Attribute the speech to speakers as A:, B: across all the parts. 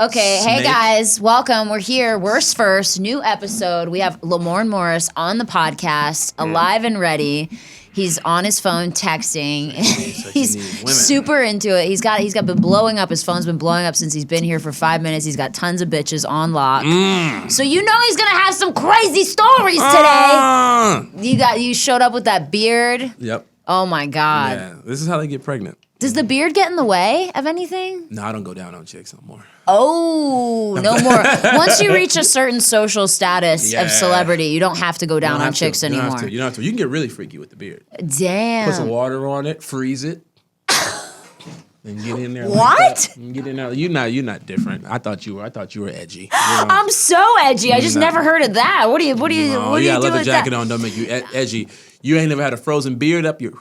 A: Okay,
B: Snake.
A: hey guys, welcome. We're here. Worst first, new episode. We have Lamorne Morris on the podcast, alive and ready. He's on his phone texting. He's super into it. He's been blowing up. His phone's been blowing up since he's been here for 5 minutes. He's got tons of bitches on lock. So you know he's gonna have some crazy stories today. You showed up with that beard.
B: Yep.
A: Oh my God.
B: Yeah, this is how they get pregnant.
A: Does the beard get in the way of anything?
B: No, I don't go down on chicks no more.
A: Oh, no more. Once you reach a certain social status of celebrity, you don't have to go down on chicks anymore.
B: You don't have to. You can get really freaky with the beard.
A: Damn.
B: Put some water on it, freeze it, and get in there.
A: What?
B: Like that. And get in there. You're not different. I thought you were edgy.
A: I'm so edgy. I just never heard of that. What do you do
B: leather
A: with
B: jacket
A: that?
B: on don't make you edgy. You ain't never had a frozen beard up your.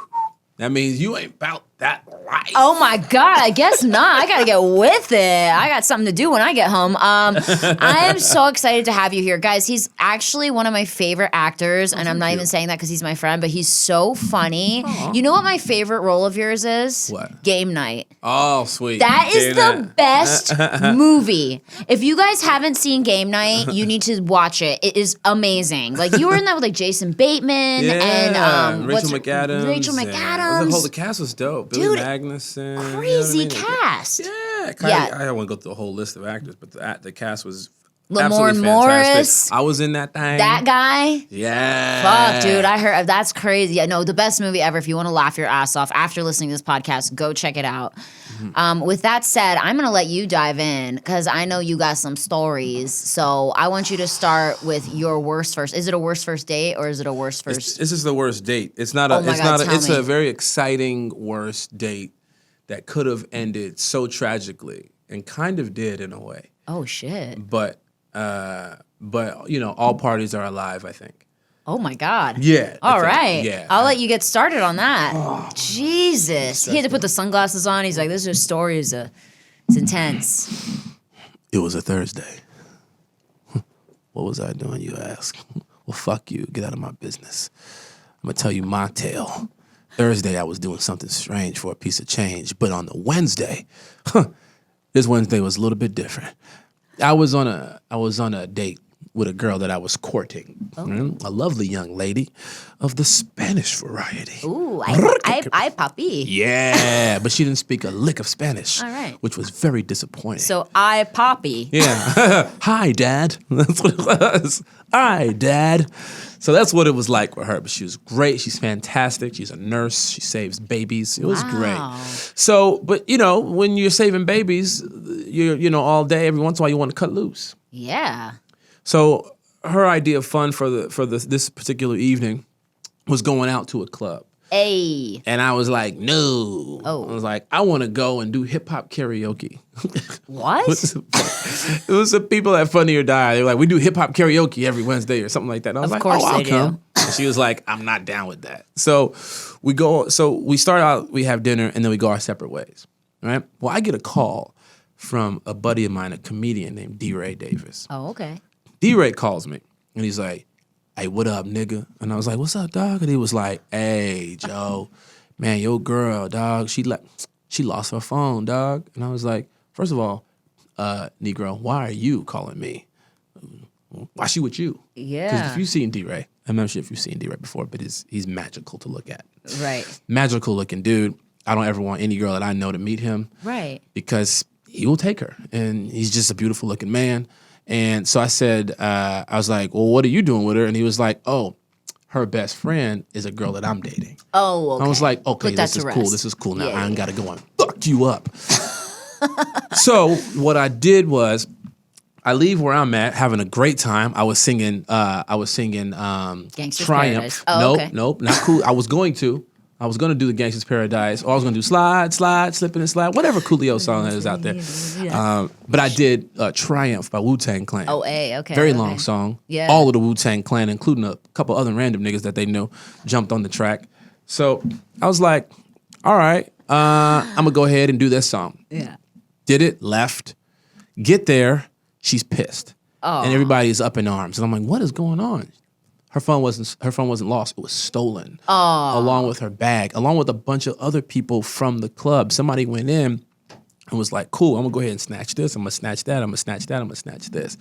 B: That means you ain't about that life.
A: Oh my God, I guess not. I gotta get with it. I got something to do when I get home. I am so excited to have you here. Guys, he's actually one of my favorite actors, and I'm not even saying that because he's my friend, but he's so funny. Aww. You know what my favorite role of yours is?
B: What?
A: Game Night.
B: Oh, sweet.
A: That is the best movie. If you guys haven't seen Game Night, you need to watch it. It is amazing. Like, you were in that with like Jason Bateman and
B: Rachel McAdams. The cast was dope. Billy Magnuson.
A: Crazy cast.
B: Yeah. I don't want to go through the whole list of actors, but the cast was
A: Lamorne Morris.
B: I was in that thing.
A: That guy.
B: Yeah.
A: Fuck, dude. I heard that's crazy. I know the best movie ever. If you want to laugh your ass off after listening to this podcast, go check it out. With that said, I'm going to let you dive in because I know you got some stories. So I want you to start with your worst first. Is it a worst first date or is it a worst first?
B: This is the worst date. It's not a. It's a very exciting worst date that could have ended so tragically and kind of did in a way.
A: Oh shit.
B: But you know, all parties are alive, I think.
A: Oh my God.
B: Yeah.
A: All right.
B: Yeah.
A: I'll let you get started on that. Oh, Jesus. He had to put the sunglasses on. He's like, this is a story. It's intense.
B: It was a Thursday. What was I doing, you ask? Well, fuck you. Get out of my business. I'm going to tell you my tale. Thursday, I was doing something strange for a piece of change. But on the Wednesday, this Wednesday was a little bit different. I was on a date with a girl that I was courting. A lovely young lady of the Spanish variety.
A: Ooh, I papi.
B: Yeah, but she didn't speak a lick of Spanish.
A: All right.
B: Which was very disappointing.
A: So I papi.
B: Yeah. Hi, Dad. That's what it was. Hi, Dad. So that's what it was like with her. But she was great. She's fantastic. She's a nurse. She saves babies. It was great. So, but you know, when you're saving babies, you know, all day, every once in a while, you want to cut loose.
A: Yeah.
B: So her idea of fun for this particular evening was going out to a club.
A: Hey.
B: And I was like, no.
A: Oh.
B: I was like, I want to go and do hip hop karaoke.
A: What?
B: It was the people at Funny or Die. They were like, we do hip hop karaoke every Wednesday or something like that. And I was like, I'll come. And she was like, I'm not down with that. So we start out, we have dinner, and then we go our separate ways. Right? Well, I get a call from a buddy of mine, a comedian named D-Ray Davis.
A: Oh, okay.
B: D-Ray calls me, and he's like, hey, what up, nigga? And I was like, what's up, dog? And he was like, hey, Joe, man, your girl, dog, she lost her phone, dog. And I was like, first of all, Negro, why are you calling me? Why she with you?
A: Yeah.
B: Because if you've seen D-Ray, I'm not sure if you've seen D-Ray before, but he's magical to look at.
A: Right.
B: Magical looking dude. I don't ever want any girl that I know to meet him.
A: Right.
B: Because he will take her, and he's just a beautiful looking man. And so I said, I was like, well, what are you doing with her? And he was like, oh, her best friend is a girl that I'm dating.
A: Oh, okay.
B: I was like, okay, this is cool. This is cool. Now I ain't got to go and fuck you up. So what I did was I leave where I'm at, having a great time. I was singing
A: Gangsta's
B: Triumph.
A: Paradise. Oh,
B: Nope, not cool. I was going to do the Gangsta's Paradise, or I was going to do Slide, Slippin' and Slide, whatever Coolio song that is out there. But I did Triumph by Wu-Tang Clan.
A: Oh, okay.
B: Very long song.
A: Yeah.
B: All of the Wu-Tang Clan, including a couple other random niggas that they knew, jumped on the track. So I was like, all right, I'm going to go ahead and do this song.
A: Yeah.
B: Did it, left. Get there, she's pissed.
A: Oh.
B: And everybody's up in arms. And I'm like, what is going on? Her phone wasn't lost. It was stolen.
A: Oh.
B: Along with her bag, along with a bunch of other people from the club. Somebody went in and was like, cool, I'm gonna go ahead and snatch this. I'm gonna snatch that. I'm gonna snatch that. I'm gonna snatch this.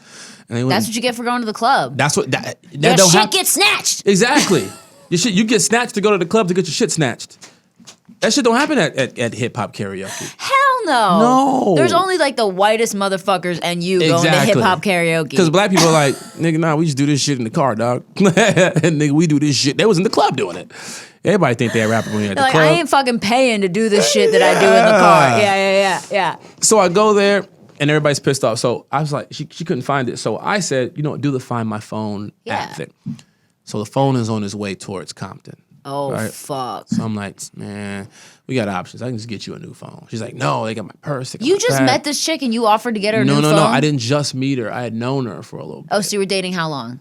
B: And they went,
A: That's what you get for going to the club.
B: That's what that
A: Your
B: don't
A: shit gets snatched.
B: Exactly. You get snatched to go to the club to get your shit snatched. That shit don't happen at hip hop karaoke.
A: Hell no.
B: No.
A: There's only like the whitest motherfuckers and you going to hip hop karaoke.
B: Because black people are like, nigga, nah, we just do this shit in the car, dog. And nigga, we do this shit. They was in the club doing it. Everybody think they're rapping when you're at the club.
A: I ain't fucking paying to do this shit that I do in the car. Yeah.
B: So I go there and everybody's pissed off. So I was like, she couldn't find it. So I said, do the Find My Phone app thing. So the phone is on its way towards Compton.
A: Oh, right? Fuck.
B: So I'm like, man, we got options. I can just get you a new phone. She's like, no, they got my purse.
A: You just met this chick and you offered to get her a new phone?
B: No. I didn't just meet her. I had known her for a little bit.
A: Oh, so you were dating how long?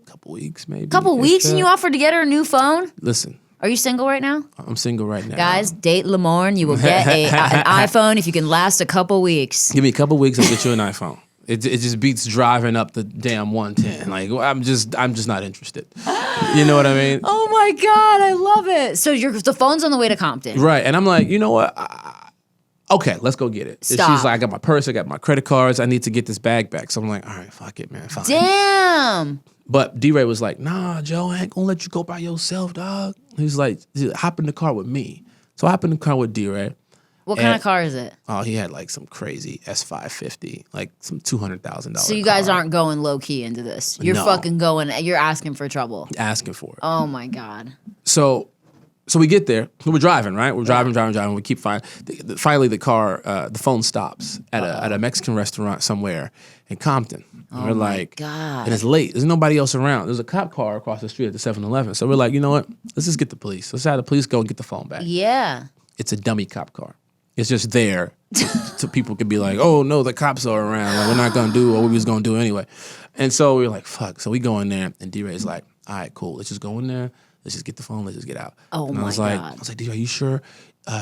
B: A couple weeks, maybe.
A: Couple weeks and you offered to get her a new phone?
B: Listen.
A: Are you single right now?
B: I'm single right now.
A: Guys, date Lamorne. You will get an iPhone if you can last a couple weeks.
B: Give me a couple weeks, I'll get you an iPhone. It just beats driving up the damn 110. Like I'm just not interested. You know what I mean?
A: Oh my God, I love it. So the phone's on the way to Compton.
B: Right. And I'm like, you know what? Okay, let's go get it.
A: Stop.
B: She's like, I got my purse, I got my credit cards, I need to get this bag back. So I'm like, all right, fuck it, man. Fine.
A: Damn.
B: But D-Ray was like, nah, Joe, I ain't gonna let you go by yourself, dog. He's like, hop in the car with me. So I hop in the car with D-Ray.
A: What kind of car is it?
B: Oh, he had like some crazy S550, like some $200,000.
A: So you guys aren't going low key into this. You're fucking going. You're asking for trouble.
B: Asking for it.
A: Oh my God.
B: So we get there. We're driving, right? We're driving. We keep finally the car, the phone stops at a Mexican restaurant somewhere in Compton. And we're like,
A: God.
B: And it's late. There's nobody else around. There's a cop car across the street at the 7-Eleven. So we're like, you know what? Let's just get the police. Let's have the police go and get the phone back.
A: Yeah.
B: It's a dummy cop car. It's just there so people could be like, oh, no, the cops are around. Like, we're not going to do what we was going to do anyway. And so we were like, fuck. So we go in there, and D-Ray's like, all right, cool. Let's just go in there. Let's just get the phone. Let's just get out.
A: Oh,
B: and
A: my God.
B: I was like, D-Ray, are you sure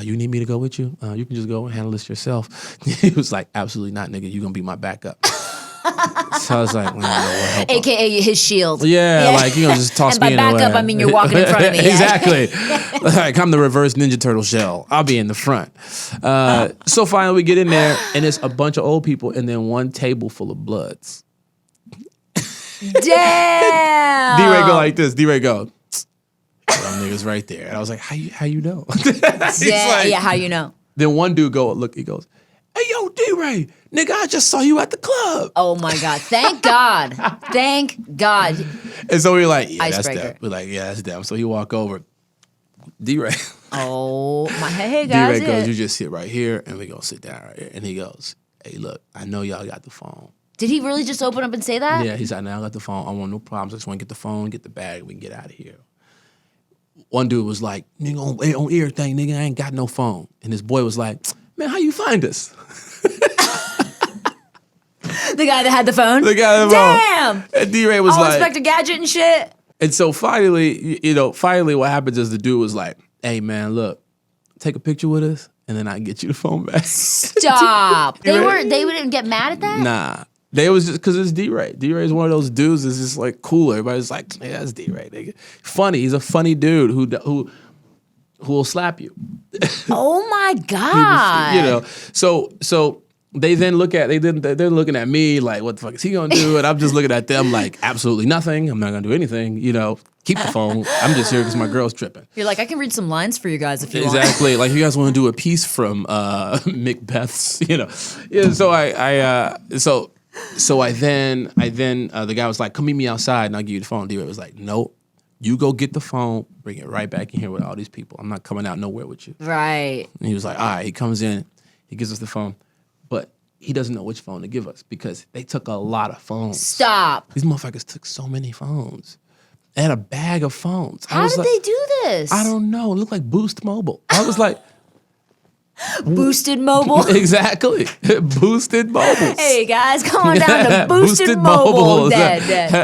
B: you need me to go with you? You can just go and handle this yourself. He was like, absolutely not, nigga. You're going to be my backup. So I was like, well,
A: AKA his shield.
B: Yeah, like, you know, just toss me in the way.
A: And by backup, I mean you're walking in front of me.
B: Exactly. Like, I'm the reverse Ninja Turtle shell. I'll be in the front. So finally we get in there, and it's a bunch of old people, and then one table full of bloods.
A: Damn.
B: D-Ray go like this. D-Ray go, them niggas right there. And I was like, how you know?
A: How you know?
B: Then one dude he goes, hey, yo, D-Ray, nigga, I just saw you at the club.
A: Oh, my God. Thank God. Thank God.
B: And so we were like, yeah,
A: Icebreaker.
B: that's them. We're like, yeah, that's them. So he walk over. D-Ray.
A: Oh, my. Hey, guys.
B: D-Ray goes, you just sit right here, and we going to sit down right here. And he goes, hey, look, I know y'all got the phone.
A: Did he really just open up and say that?
B: Yeah, he said, now I got the phone. I want no problems. I just want to get the phone, get the bag, we can get out of here. One dude was like, nigga, on everything, nigga, I ain't got no phone. And his boy was like, man, how you find us?
A: The guy that had the phone?
B: The guy that had
A: the phone.
B: Damn! And D-Ray was like...
A: Inspector Gadget and shit?
B: And so finally what happens is the dude was like, hey, man, look, take a picture with us, and then I can get you the phone back.
A: Stop. They didn't get mad at that?
B: Nah. They was just, because it's D-Ray. D-Ray is one of those dudes that's just like cool. Everybody's like, yeah, that's D-Ray, nigga. Funny. He's a funny dude who will slap you.
A: Oh my God.
B: So they then they're looking at me like, what the fuck is he gonna do? And I'm just looking at them like, absolutely nothing. I'm not gonna do anything. Keep the phone. I'm just here because my girl's tripping.
A: You're like, I can read some lines for you guys if you want.
B: Exactly. Like, you guys want to do a piece from Macbeth's, Yeah. So I then the guy was like, come meet me outside and I'll give you the phone. D-Ray was like, nope. You go get the phone, bring it right back in here with all these people. I'm not coming out nowhere with you.
A: Right.
B: And he was like, all right. He comes in, he gives us the phone, but he doesn't know which phone to give us because they took a lot of phones.
A: Stop.
B: These motherfuckers took so many phones. They had a bag of phones.
A: How did they do this?
B: I don't know. It looked like Boost Mobile. I was like...
A: Boosted Mobile?
B: Exactly. Boosted Mobile.
A: Hey, guys, come on down to Boosted Mobile. Dead.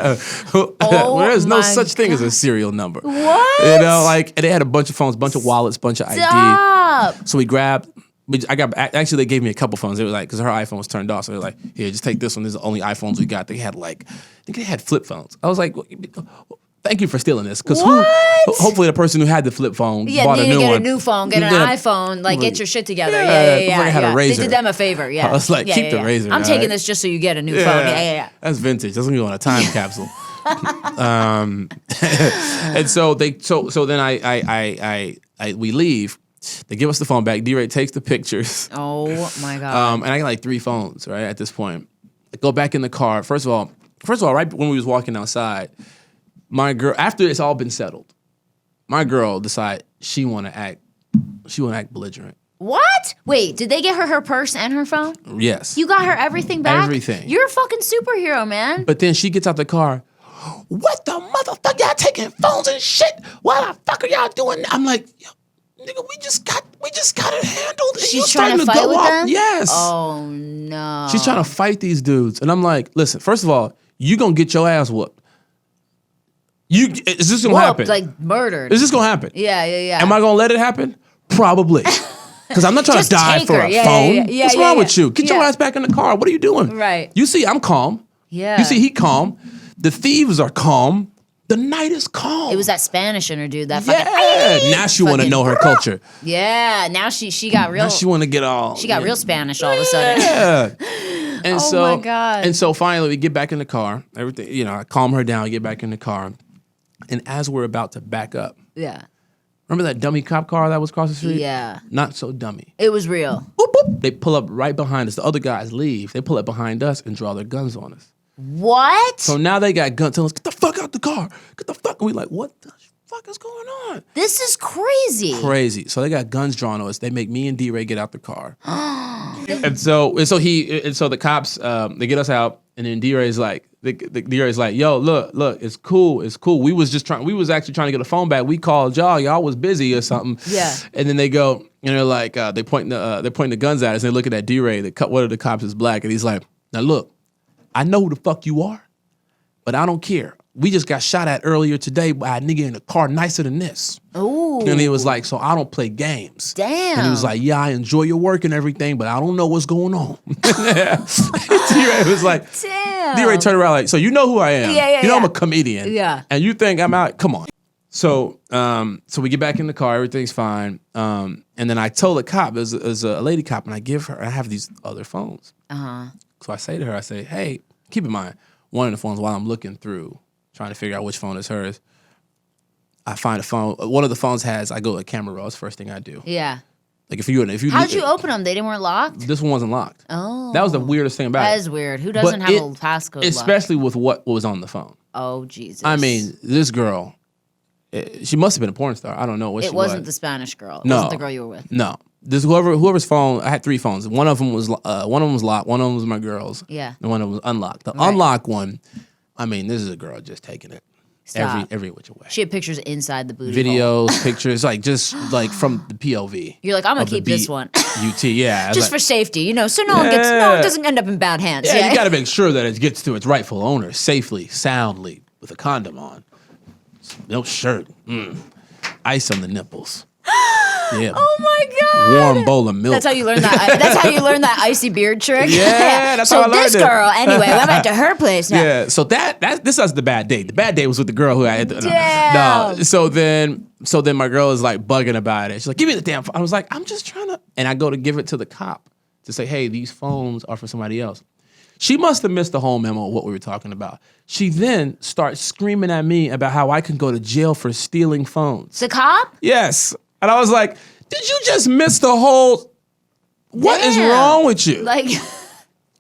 B: There's no such thing as a serial number.
A: What?
B: And they had a bunch of phones, bunch of wallets, bunch of ID. So we grabbed... Actually, they gave me a couple phones. They were like, because her iPhone was turned off. So they're like, here, just take this one. This is the only iPhones we got. I think they had flip phones. I was like, thank you for stealing this. Because
A: What?
B: hopefully the person who had the flip phone bought a
A: need
B: new
A: to get
B: one.
A: a new phone, get an iPhone, like get your shit together.
B: Yeah,
A: Yeah.
B: had a razor.
A: They did them a favor. Yeah,
B: I was like, keep the razor.
A: I'm taking
B: right?
A: this just so you get a new phone. Yeah.
B: That's vintage. That's gonna go on a time capsule. And so then we leave. They give us the phone back. D-Ray takes the pictures.
A: Oh my God.
B: And I got like 3 phones, right, at this point. I go back in the car. First of all, right when we was walking outside, my girl, after it's all been settled, my girl decided she wanna act belligerent.
A: What? Wait, did they get her purse and her phone?
B: Yes.
A: You got her everything back?
B: Everything.
A: You're a fucking superhero, man.
B: But then she gets out the car. What the motherfucker? Y'all taking phones and shit? What the fuck are y'all doing? I'm like, yo, nigga, we just got it handled.
A: She's trying to fight with them?
B: Yes.
A: Oh no.
B: She's trying to fight these dudes, and I'm like, listen. First of all, you gonna get your ass whooped. Is this gonna happen?
A: Like murdered.
B: Is this gonna happen?
A: Yeah.
B: Am I gonna let it happen? Probably. Because I'm not trying to die for a phone. What's wrong with you? Get your ass back in the car. What are you doing?
A: Right.
B: You see, I'm calm.
A: Yeah.
B: You see, he calm. The thieves are calm. The night is calm.
A: It was that Spanish in her, dude. That
B: yeah.
A: fucking.
B: Now she want to know her culture.
A: Yeah. Now she got real.
B: Now she want to get all.
A: She got real Spanish all of a sudden.
B: Yeah. And
A: Oh my God.
B: And so finally we get back in the car. Everything, I calm her down. Get back in the car, and as we're about to back up.
A: Yeah.
B: Remember that dummy cop car that was across the street?
A: Yeah.
B: Not so dummy.
A: It was real.
B: Boop, boop. They pull up right behind us. The other guys leave. They pull up behind us and draw their guns on us.
A: What?
B: So now they got guns telling us, get the fuck out the car. Get the fuck. And we like, what the fuck is going on?
A: This is crazy.
B: Crazy. So they got guns drawn on us. They make me and D-Ray get out the car. and so the cops, they get us out, and then D-Ray's like, D-Ray's like, yo, look, it's cool. We was actually trying to get a phone back. We called y'all was busy or something.
A: Yeah.
B: And then they go, and they're like, they're pointing the guns at us, and they're looking at D-Ray. One of the cops is black, and he's like, now look, I know who the fuck you are, but I don't care. We just got shot at earlier today by a nigga in a car nicer than this.
A: Ooh.
B: And he was like, so I don't play games.
A: Damn.
B: And he was like, yeah, I enjoy your work and everything, but I don't know what's going on. D-Ray was like,
A: damn.
B: D-Ray turned around like, so you know who I am.
A: Yeah.
B: You know I'm a comedian.
A: Yeah.
B: And you think I'm out? Come on. So we get back in the car, everything's fine. And then I told the cop, there's a lady cop, and I have these other phones.
A: Uh-huh.
B: So I say to her, hey, keep in mind, one of the phones while I'm looking through, trying to figure out which phone is hers, I find a phone. One of the phones I go to camera roll. It's the first thing I do.
A: Yeah.
B: Like if you
A: how'd you open them? They weren't locked?
B: This one wasn't locked.
A: Oh.
B: That was the weirdest thing about it.
A: That is weird. Who doesn't have a passcode
B: especially with what was on the phone.
A: Oh, Jesus.
B: I mean, this girl, she must have been a porn star. I don't know what she was.
A: It wasn't the Spanish girl. It
B: No.
A: wasn't the girl you were with.
B: No. This whoever's phone. I had 3 phones. One of them was locked. One of them was my girl's.
A: Yeah.
B: And one of them was unlocked. The unlocked one. I mean, this is a girl just taking it.
A: Stop.
B: Every which way.
A: She had pictures inside the booty hole.
B: Videos, pictures, just from the POV.
A: You're like, I'm gonna keep this one.
B: UT, yeah.
A: Just for safety, so no one it doesn't end up in bad hands.
B: Yeah, you gotta make sure that it gets to its rightful owner safely, soundly, with a condom on. No shirt. Ice on the nipples. Yeah.
A: Oh my God.
B: Warm bowl of milk.
A: That's how you learn that. That's how you learn that icy beard trick.
B: Yeah, that's how I learned it.
A: So this girl, anyway, I'm back to her place now.
B: Yeah. So this was the bad date. The bad date was with the girl who I had.
A: Damn.
B: No. So then my girl is like bugging about it. She's like, "Give me the damn phone." I was like, "I'm just trying to," and I go to give it to the cop to say, "Hey, these phones are for somebody else." She must have missed the whole memo of what we were talking about. She then starts screaming at me about how I can go to jail for stealing phones.
A: The cop?
B: Yes. And I was like, did you just miss the whole... What is wrong with you?
A: Like...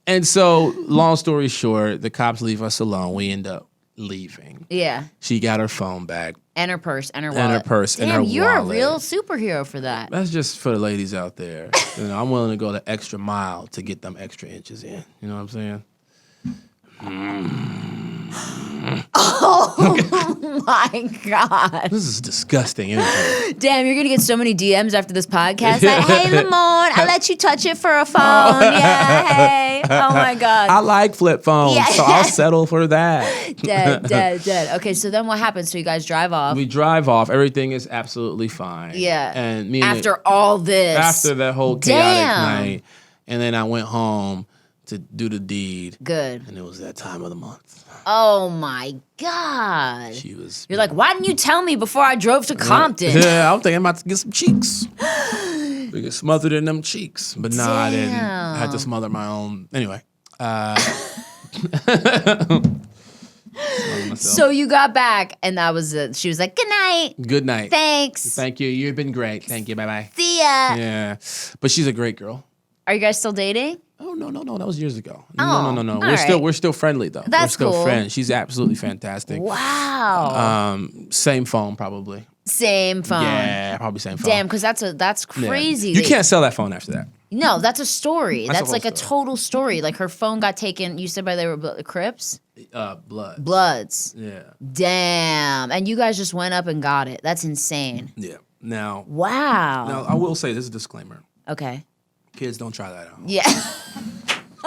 B: And so, long story short, the cops leave us alone. We end up leaving.
A: Yeah.
B: She got her phone back.
A: And her purse and her wallet.
B: And her purse and her wallet.
A: Damn, you're a real superhero for that.
B: That's just for the ladies out there. I'm willing to go the extra mile to get them extra inches in. You know what I'm saying?
A: Oh my God.
B: This is disgusting, isn't it?
A: Damn, you're going to get so many DMs after this podcast. Like, hey, Lamorne, I let you touch it for a phone. Yeah, hey. Oh my God.
B: I like flip phones, so I'll settle for that.
A: Dead. Okay, so then what happens? So you guys drive off.
B: We drive off. Everything is absolutely fine.
A: Yeah.
B: And
A: after all this.
B: After that whole chaotic night. And then I went home to do the deed.
A: Good.
B: And it was that time of the month.
A: Oh my God.
B: She was.
A: You're like, why didn't you tell me before I drove to Compton?
B: Yeah, I'm thinking I'm about to get some cheeks. We get smothered in them cheeks. But nah, I didn't. I had to smother my own. Anyway.
A: So you got back, and that was it. She was like, good night.
B: Good night.
A: Thanks.
B: Thank you. You've been great. Thank you. Bye-bye.
A: See ya.
B: Yeah. But she's a great girl.
A: Are you guys still dating?
B: Oh, no. That was years ago.
A: Oh,
B: No.
A: All
B: We're still friendly, though.
A: That's
B: we're still
A: cool.
B: friends. She's absolutely fantastic.
A: Wow.
B: Same phone, probably.
A: Same phone.
B: Yeah, probably same phone.
A: Damn, because that's crazy.
B: Yeah. You can't sell that phone after that.
A: No, that's a story.
B: That's
A: That's
B: a
A: like
B: whole
A: a total story. Like her phone got taken. You said by they were Crips? Bloods.
B: Yeah.
A: Damn. And you guys just went up and got it. That's insane.
B: Yeah. Now,
A: Wow.
B: I will say this is a disclaimer.
A: Okay.
B: Kids, don't try that at home.
A: Yeah.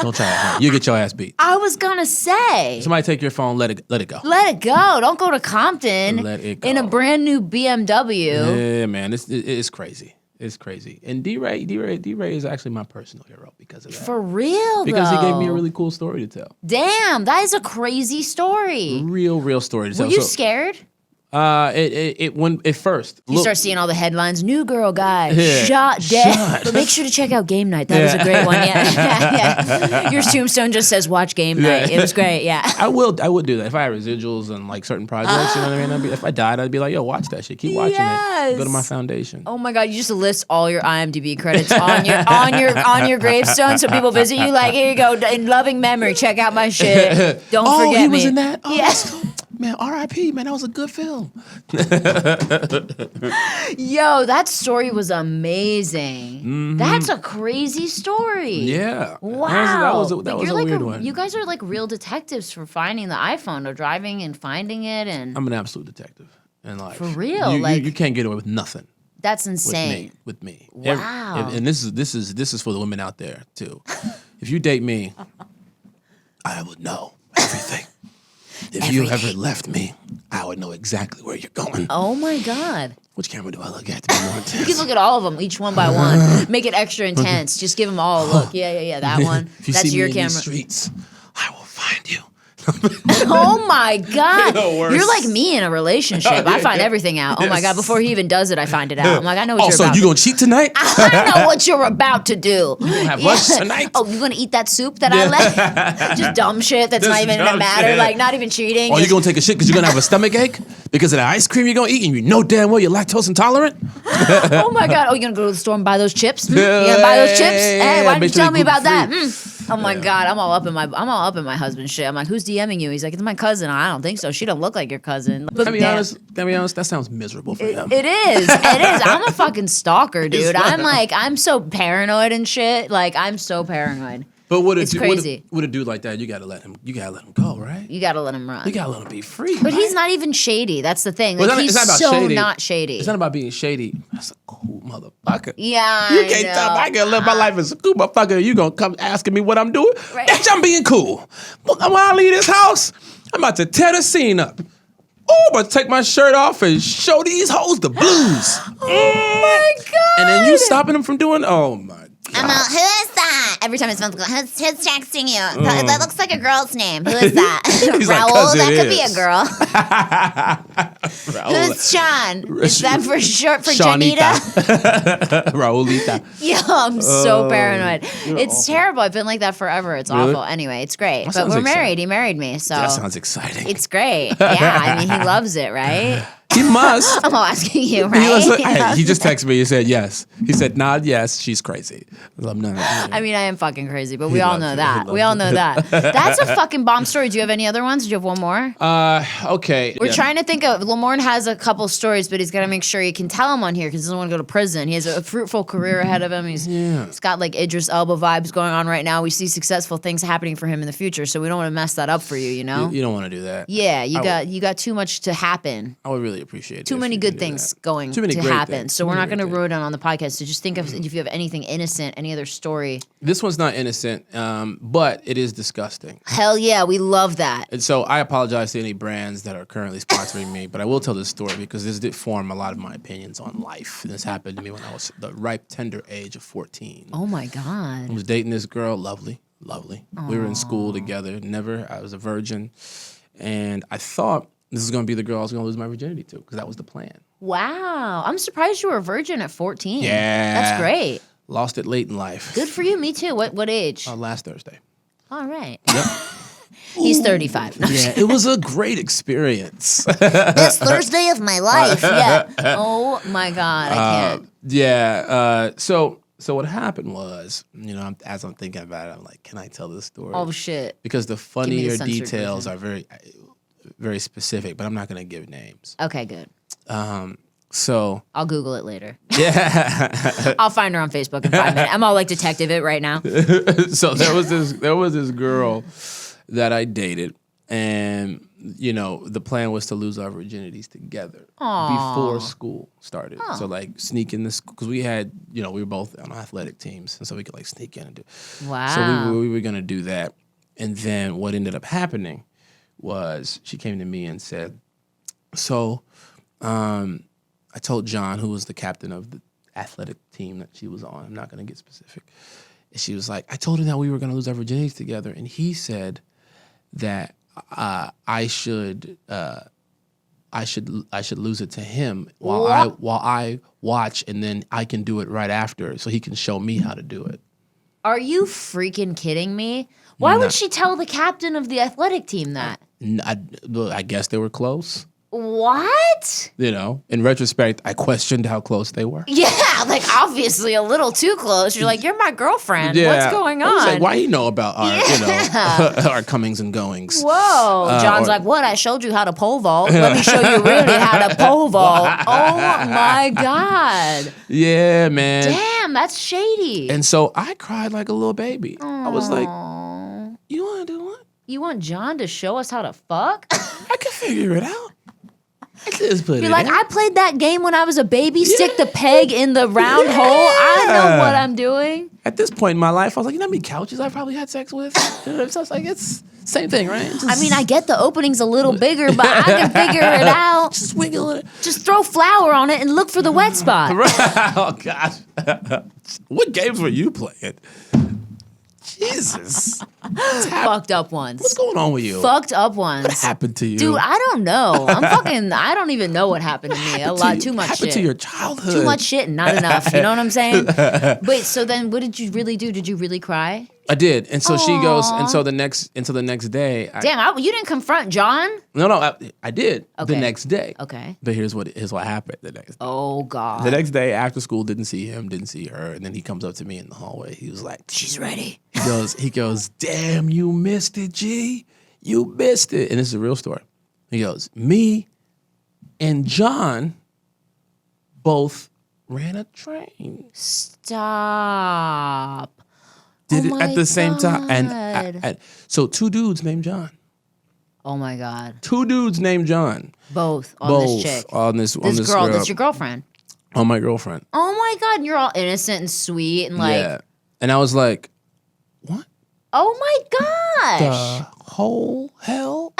B: Don't try that at home. You get your ass beat.
A: I was gonna say.
B: Somebody take your phone, let it go.
A: Let it go. Don't go to Compton
B: Let it go.
A: in a brand new BMW.
B: Yeah, man. It's crazy. It's crazy. And D-Ray is actually my personal hero because of that.
A: For real,
B: Because
A: though.
B: he gave me a really cool story to tell.
A: Damn, that is a crazy story.
B: Real story to tell.
A: Were you scared?
B: When at first.
A: You start seeing all the headlines. New girl guy
B: Yeah.
A: shot dead.
B: Shot.
A: But make sure to check out Game Night. That was a great one. Yeah. Your tombstone just says watch Game Night. It was great. Yeah.
B: I would do that if I had residuals on like certain projects. You know what I mean? If I died, I'd be like, yo, watch that shit. Keep watching it. Go to my foundation.
A: Oh my God! You just list all your IMDb credits on your gravestone, so people visit you. Like, here you go, in loving memory. Check out my shit. Don't forget me.
B: Oh, he was in that. Oh,
A: Yeah.
B: Man, R.I.P. Man, that was a good film.
A: Yo, that story was amazing.
B: Mm-hmm.
A: That's a crazy story.
B: Yeah.
A: Wow.
B: That was a weird one.
A: You guys are like real detectives for finding the iPhone or driving and finding it, and
B: I'm an absolute detective. And like
A: For real,
B: you can't get away with nothing.
A: That's insane.
B: With me.
A: Wow.
B: And this is for the women out there too. If you date me, I would know everything. If you ever left me, I would know exactly where you're going.
A: Oh my God.
B: Which camera do I look at to be more intense?
A: You can look at all of them, each one by one. Make it extra intense. Just give them all a look. Yeah. That one.
B: If you
A: That's
B: see
A: your
B: me in
A: camera.
B: these streets, I will find you.
A: Oh my God.
B: The worst.
A: You're like me in a relationship. I find everything out. Oh my God. Before he even does it, I find it out. I'm like, I know what you're
B: Also,
A: about.
B: you gonna cheat tonight?
A: I know what you're about to do. You
B: have lunch tonight?
A: Oh, you gonna eat that soup that I left? Just dumb shit that's not
B: Just
A: even gonna
B: dumb
A: matter.
B: shit.
A: Like, not even cheating.
B: Or you
A: Just-
B: gonna take a shit because you're gonna have a stomach ache because of the ice cream you're gonna eat, and you know damn well you're lactose intolerant.
A: Oh my God. Oh, you gonna go to the store and buy those chips? You gonna buy those chips? Hey, why didn't you tell me about that? Oh my God. I'm all up in my husband's shit. I'm like, who's DMing you? He's like, it's my cousin. I don't think so. She don't look like your cousin.
B: Can I be honest? That sounds miserable for him.
A: It is. I'm a fucking stalker, dude. I'm so paranoid and shit. Like, I'm so paranoid.
B: But
A: It's crazy.
B: With a dude like that, you gotta let him go, right?
A: You gotta let him run.
B: You gotta let him be free.
A: But
B: right?
A: he's not even shady. That's the thing. Like,
B: Well,
A: he's
B: it's not about
A: so
B: shady.
A: not shady.
B: It's not about being shady. That's a cool motherfucker.
A: Yeah,
B: You can't tell me I can live my life as a cool motherfucker. You gonna come asking me what I'm doing?
A: Right.
B: Bitch, I'm being cool. When I leave this house, I'm about to tear the scene up. Oh, I'm about to take my shirt off and show these hoes the blues.
A: Oh my God.
B: And then you stopping them from doing, oh my God.
C: I'm out. Who is that? Every time his phone's going, who's texting you? That looks like a girl's name. Who is that?
B: He's like,
C: Raul?
B: 'cause
C: That
B: it
C: could be a
B: is.
C: girl.
B: Raul.
C: Who's Sean? Is that for short for Janita?
B: Raulita.
A: Yo, I'm so paranoid. It's terrible. I've been like that forever. It's
B: Really?
A: awful. Anyway, it's great. But
B: sounds
A: we're
B: exciting.
A: married. He married me, so
B: That sounds exciting.
A: it's great. Yeah, I mean, he loves it, right?
B: He must.
A: I'm all asking you,
B: He,
A: right?
B: was, hey, he just texted me. He said yes. He said nod yes. She's crazy. I'm not.
A: I mean, I am fucking crazy, but we
B: He
A: all
B: loves
A: know
B: it. He
A: that.
B: loves
A: We all
B: it.
A: know that. That's a fucking bomb story. Do you have any other ones? Do you have one more?
B: Okay.
A: We're trying to think of. Lamorne has a couple stories, but he's got to make sure he can tell them on here because he doesn't want to go to prison. He has a fruitful career ahead of him. He's got like Idris Elba vibes going on right now. We see successful things happening for him in the future, so we don't want to mess that up for you. You know?
B: You don't want to do that.
A: Yeah, you got too much to happen.
B: I would really appreciate it.
A: Too
B: if
A: many
B: you
A: good
B: could do
A: things
B: that.
A: going
B: Too many
A: to
B: great
A: happen.
B: things.
A: So
B: Too
A: we're
B: many
A: not going to
B: great
A: ruin it on the podcast. So just think of if you have anything innocent, any other story.
B: This one's not innocent, but it is disgusting.
A: Hell yeah, we love that.
B: And so I apologize to any brands that are currently sponsoring me, but I will tell this story because this did form a lot of my opinions on life. And this happened to me when I was the ripe, tender age of 14.
A: Oh my
B: I
A: God.
B: was dating this girl, lovely lovely. We were in school together. I was a virgin. And I thought this was going to be the girl I was going to lose my virginity to because that was the plan.
A: Wow. I'm surprised you were a virgin at 14.
B: Yeah.
A: That's great.
B: Lost it late in life.
A: Good for you. Me too. What age?
B: Last Thursday.
A: All right.
B: Yep.
A: He's 35. No,
B: Yeah, it was a great experience.
C: Best Thursday of my life.
A: yeah. Oh my God. I can't.
B: So what happened was, as I'm thinking about it, I'm like, can I tell this story?
A: Oh shit.
B: Because the
A: me the
B: funnier
A: censored
B: details
A: version.
B: are very, very specific, but I'm not going to give names.
A: Okay, good.
B: So
A: I'll Google it later.
B: yeah.
A: I'll find her on Facebook in 5 minutes. I'm all like detective it right now.
B: So there was this girl that I dated, and the plan was to lose our virginities together before school started. So like sneak in this because we had we were both on athletic teams, and so we could like sneak in and do.
A: Wow.
B: So we were gonna do that, and then what ended up happening was she came to me and said, "So, I told John, who was the captain of the athletic team that she was on. I'm not gonna get specific." And she was like, "I told him that we were gonna lose our virginities together, and he said that I should lose it to him while I watch, and then I can do it right after, so he can show me how to do it."
A: Are you freaking kidding me? Why would she tell the captain of the athletic team that?
B: I guess they were close.
A: What?
B: In retrospect, I questioned how close they were.
A: Yeah, like obviously a little too close. You're like, you're my girlfriend.
B: Yeah.
A: What's going
B: I was
A: on?
B: like, why do you know about our, our comings and goings?
A: Whoa. John's like, what? I showed you how to pole vault. Let me show you really how to pole vault. Oh my God.
B: Yeah, man.
A: Damn, that's shady.
B: And so I cried like a little baby. I was like, you want to do what?
A: You want John to show us how to fuck?
B: I can figure it out. I can just put
A: You're
B: it
A: like,
B: in.
A: I played that game when I was a baby. Stick the peg in the round hole. I know what I'm doing.
B: At this point in my life, I was like, you know how many couches I probably had sex with? So it's like, it's same thing, right?
A: I mean, I get the opening's a little bigger, but I can figure it out.
B: Just wiggle it.
A: Just throw flour on it and look for the wet spot.
B: Oh, gosh. What games were you playing? Jesus.
A: Fucked up ones.
B: What's going on with you?
A: Fucked up ones.
B: What happened to you?
A: Dude, I don't know. I don't even know what happened to me. Too much
B: happened
A: shit.
B: to your childhood.
A: Too much shit and not enough. You know what I'm saying? Wait, so then what did you really do? Did you really cry?
B: I did. And so she goes, and so the next day.
A: Damn, you didn't confront John?
B: No, I did
A: Okay.
B: the next day.
A: Okay.
B: But here's what happened the next day.
A: Oh, God.
B: The next day after school, didn't see him, didn't see her. And then he comes up to me in the hallway. He was like,
A: She's ready.
B: He goes, damn, you missed it, G. You missed it. And this is a real story. He goes, me and John both ran a train.
A: Stop.
B: Did
A: Oh
B: it at the same time.
A: God.
B: And so 2 dudes named John.
A: Oh, my God.
B: 2 dudes named John.
A: Both on this chick.
B: On this
A: Girl, that's your girlfriend.
B: On my girlfriend.
A: Oh, my God. And you're all innocent and sweet and like,
B: Yeah. And I was like, what
A: oh, my gosh.
B: the whole hell?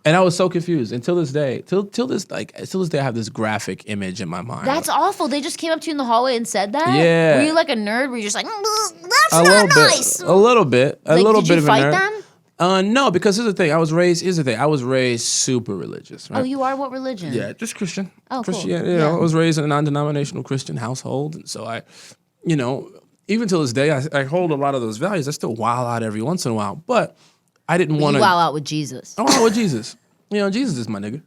B: And I was so confused until this day. Till this day, I have this graphic image in my mind.
A: That's awful. They just came up to you in the hallway and said that?
B: Yeah.
A: Were you like a nerd? Were you just like,
C: That's
B: a
C: not
B: little
C: nice.
B: bit, a little bit,
A: like,
B: little
A: did
B: bit
A: you
B: of
A: fight
B: a nerd.
A: them?
B: No, because here's the thing. I was raised super religious. Right?
A: Oh, you are? What religion?
B: Yeah, just Christian.
A: Oh, cool.
B: Christianity.
A: Yeah.
B: I was raised in a non-denominational Christian household, and so I, even till this day, I hold a lot of those values. I still wild out every once in a while, but I didn't want to.
A: You wow out with Jesus.
B: I want out with Jesus. Jesus is my nigga.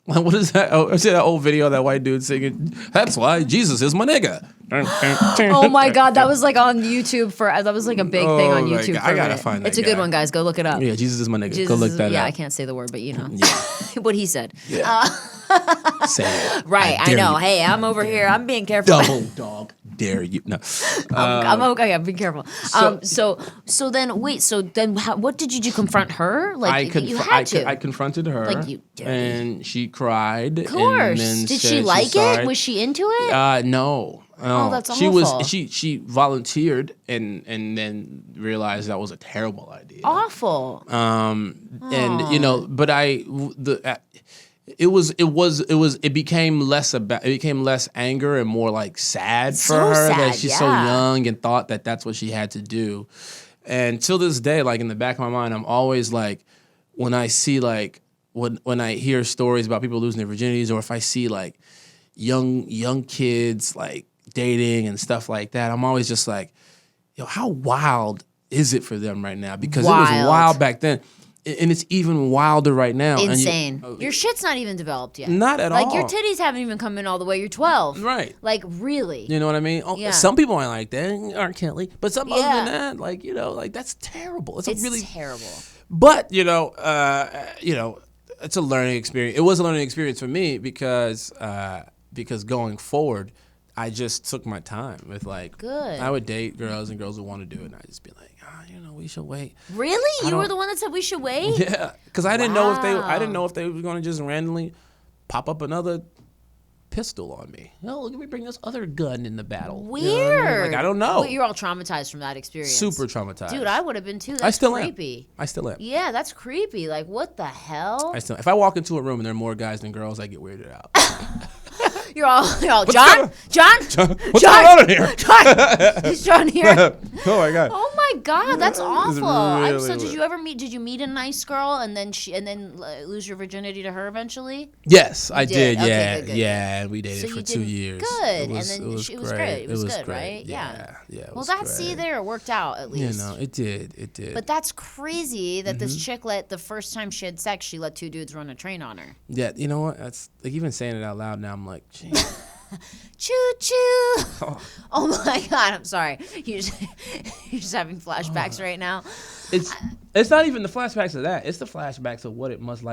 B: Like, what is that? Oh, I see that old video of that white dude singing. That's why Jesus is my nigga.
A: Oh my God, that was like on YouTube that was like a big thing on
B: my
A: YouTube.
B: God,
A: For
B: I
A: a
B: gotta
A: minute.
B: find that
A: It's a good
B: guy.
A: one, guys. Go look it up.
B: Yeah, Jesus is my nigga.
A: Jesus
B: Go look that
A: yeah,
B: up.
A: I can't say the word, but
B: Yeah.
A: what he said.
B: Yeah. Say it.
A: Right, I
B: dare
A: know.
B: you.
A: Hey, I'm over here. I'm being careful.
B: Double dog dare you. No.
A: I'm okay. I'm being careful. So then, wait. So then, what did you do? Confront her? Like you had to.
B: I confronted her,
A: Like, you dirty.
B: and she cried.
A: Of course.
B: And then
A: Did
B: said
A: she like it?
B: sorry.
A: Was she into it?
B: No.
A: Oh, that's
B: she
A: awful.
B: She volunteered and then realized that was a terrible idea.
A: Awful.
B: And but It became less anger and more like sad for her that she's so young and thought that that's what she had to do. And till this day, like in the back of my mind, I'm always like, when I see like when I hear stories about people losing their virginities, or if I see like young kids like dating and stuff like that, I'm always just like, yo, how wild is it for them right now? Because it was wild back then. And it's even wilder right now.
A: Insane. Your shit's not even developed yet.
B: Not at all.
A: Like, your titties haven't even come in all the way. You're 12.
B: Right.
A: Like, really.
B: You know what I mean? Some people aren't like that, R. Kelly. But some other than that, like, like, that's terrible. It's really
A: terrible.
B: But, it's a learning experience. It was a learning experience for me because going forward, I just took my time with, like,
A: good.
B: I would date girls and girls would want to do it, and I'd just be like, we should wait.
A: Really? You were the one that said we should wait?
B: Yeah, because I didn't know if they were going to just randomly pop up another pistol on me. Oh, let me bring this other gun in the battle.
A: Weird.
B: You know what I mean? Like, I don't know.
A: You're all traumatized from that experience.
B: Super traumatized.
A: Dude, I would have been too. That's creepy.
B: I still am.
A: Yeah, that's creepy. Like, what the hell?
B: If I walk into a room and there are more guys than girls, I get weirded out.
A: You're all John?
B: What's going on in here?
A: John! Is John here?
B: Oh my God.
A: Oh my God, that's awful.
B: Really
A: So did you meet a nice girl and then lose your virginity to her eventually?
B: Yes, I did.
A: Okay,
B: yeah.
A: good.
B: Yeah, and we dated for 2 years.
A: Good. And then it was great. It was good, right?
B: Yeah. Yeah.
A: Well, it worked out at least.
B: It did.
A: But that's crazy that this chick the first time she had sex, she let two dudes run a train on her.
B: Yeah, you know what? That's like, even saying it out loud now, I'm like, geez.
A: Choo choo! Oh my God! I'm sorry. You're just having flashbacks right now.
B: It's not even the flashbacks of that. It's the flashbacks of what it must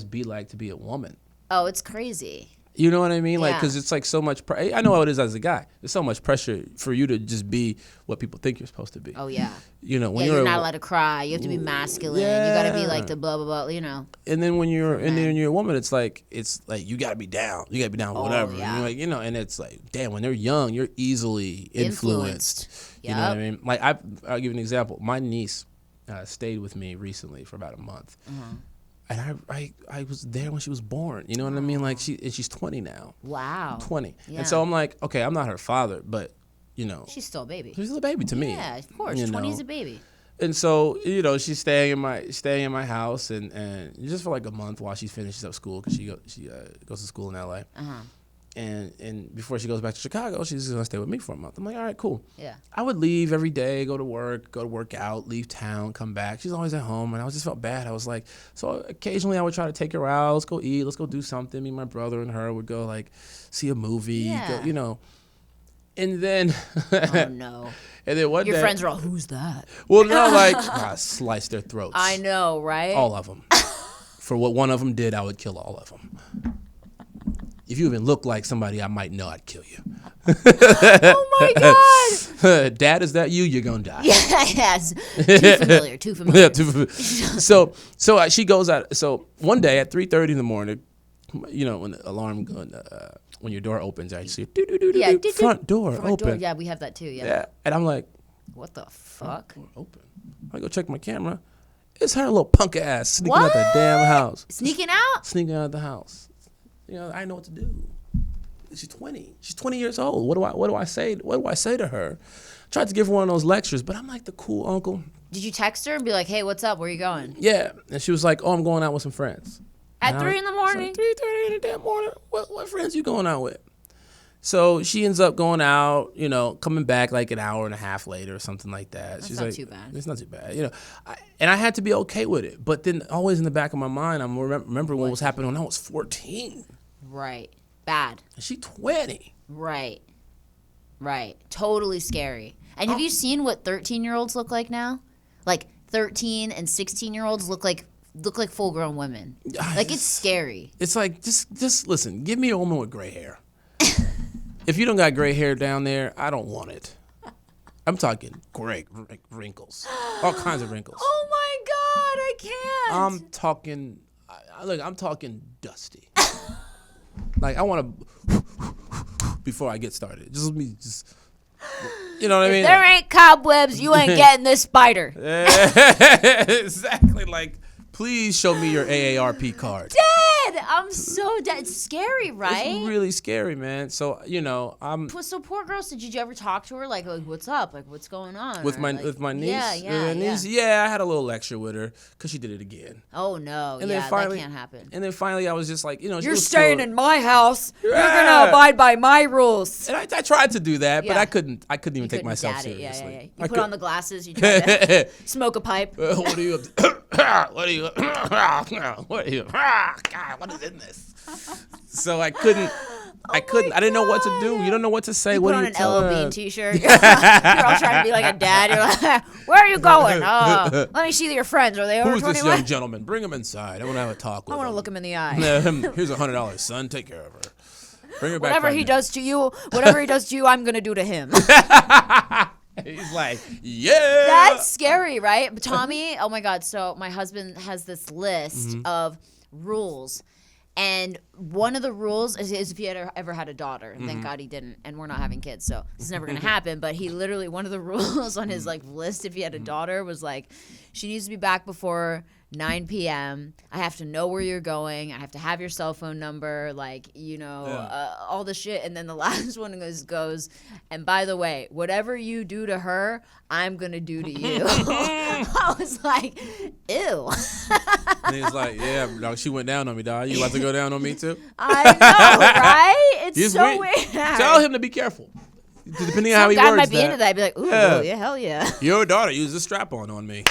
B: be like to be a woman.
A: Oh, it's crazy.
B: You know what I mean?
A: Yeah.
B: Like, because it's like so much. I know how it is as a guy. There's so much pressure for you to just be what people think you're supposed to be.
A: Oh yeah.
B: When
A: you're not allowed to cry. You have to be masculine.
B: Yeah.
A: You got to be like the blah blah blah.
B: And then when you're a woman, it's like you got to be down. You got to be down with whatever.
A: Yeah.
B: And you're like, and it's like, damn, when they're young, you're easily influenced.
A: Yep.
B: You know what I mean? Like I'll give you an example. My niece stayed with me recently for about a month. And I was there when she was born. You know what I mean? Like she's 20 now.
A: Wow.
B: 20.
A: Yeah.
B: And so I'm like, okay, I'm not her father, but
A: she's still a baby.
B: She's a baby to me.
A: Yeah, of course. 20 is a baby.
B: And so, she's staying in my house and just for like a month while she finishes up school, because she goes to school in LA. And before she goes back to Chicago, she's gonna stay with me for a month. I'm like, all right, cool.
A: Yeah.
B: I would leave every day, go to work out, leave town, come back. She's always at home, and I just felt bad. I was like, so occasionally I would try to take her out. Let's go eat. Let's go do something. Me, my brother, and her would go like see a movie.
A: Yeah.
B: Go, and then.
A: Oh no.
B: And then one day,
A: your friends are all, who's that?
B: Well, no, like I slice their throats.
A: I know, right?
B: All of them. For what one of them did, I would kill all of them. If you even look like somebody I might know, I'd kill you.
A: Oh my God!
B: Dad, is that you? You're gonna die.
A: Yes. Too familiar.
B: Yeah, too familiar. So she goes out. So one day at 3:30 in the morning, when the alarm when your door opens, I see front door open.
A: Yeah, we have that too.
B: Yeah, and I'm like,
A: what the fuck?
B: Door open. I go check my camera. It's her little punk ass sneaking out the damn house.
A: Sneaking out?
B: Sneaking out of the house. I know what to do. She's 20. She's 20 years old. What do I say? What do I say to her? I tried to give her one of those lectures, but I'm like the cool uncle.
A: Did you text her and be like, hey, what's up? Where are you going?
B: Yeah. And she was like, oh, I'm going out with some friends.
A: At 3 in the morning?
B: 3:30 in the damn morning. What friends you going out with? So she ends up going out, coming back like an hour and a half later or something like that.
A: That's
B: She's
A: not
B: like,
A: too bad.
B: It's not too bad. And I had to be okay with it. But then always in the back of my mind, I'm remembering what was happening when I was 14.
A: Right. Bad.
B: And she 20.
A: Right. Totally scary. And have you seen what 13-year-olds look like now? Like 13 and 16-year-olds look like full-grown women. Like, it's scary.
B: It's like, just listen, give me a woman with gray hair. If you don't got gray hair down there, I don't want it. I'm talking gray wrinkles. All kinds of wrinkles.
A: Oh my God, I can't.
B: I'm talking dusty. Like, I want to, before I get started, just you know what I mean?
A: If there ain't cobwebs, you ain't getting this spider.
B: Exactly. Like, please show me your AARP card.
A: I'm so dead. It's scary, right?
B: It's really scary, man. So
A: So poor girl. So did you ever talk to her? Like what's up? Like what's going on?
B: with my niece. Yeah, I had a little lecture with her because she did it again.
A: Oh no,
B: and
A: that can't happen.
B: And then finally, I was just like,
A: you're staying in my house. You're gonna abide by my rules.
B: And I tried to to do that, but I couldn't even take myself seriously.
A: Yeah. You put on the glasses, you try to smoke a pipe.
B: What are you up to? What are you? God, what is in this? So I couldn't. I didn't know what to do. You don't know what to say.
A: You
B: what
A: put
B: do
A: on
B: you
A: an
B: tell
A: LL Bean t-shirt. You're all trying to be like a dad. You're like, where are you going? Let me see your friends. Are they over 21?
B: Who's this young gentleman? Bring him inside. I want to have a talk with him.
A: I want to look him in the eye.
B: Here's $100, son. Take care of her. Bring her back.
A: Whatever he does to you, I'm gonna do to him.
B: He's like, yeah.
A: That's scary, right? But Tommy, oh my God. So my husband has this list of rules. And one of the rules is if he had ever had a daughter. And thank God he didn't. And we're not having kids, so this is never going to happen. But he literally, one of the rules on his list if he had a daughter was like, she needs to be back before 9 p.m. I have to know where you're going. I have to have your cell phone number, all the shit. And then the last one goes, and by the way, whatever you do to her, I'm going to do to you. I was like, ew.
B: And he's like, yeah, dog, she went down on me, dog. You about to go down on me too?
A: I know, right? It's so weird.
B: Tell him to be careful. Depending on how he words
A: that. Some guy might be into that. I'd be like, ooh, yeah, hell yeah.
B: Your daughter used a strap-on on me.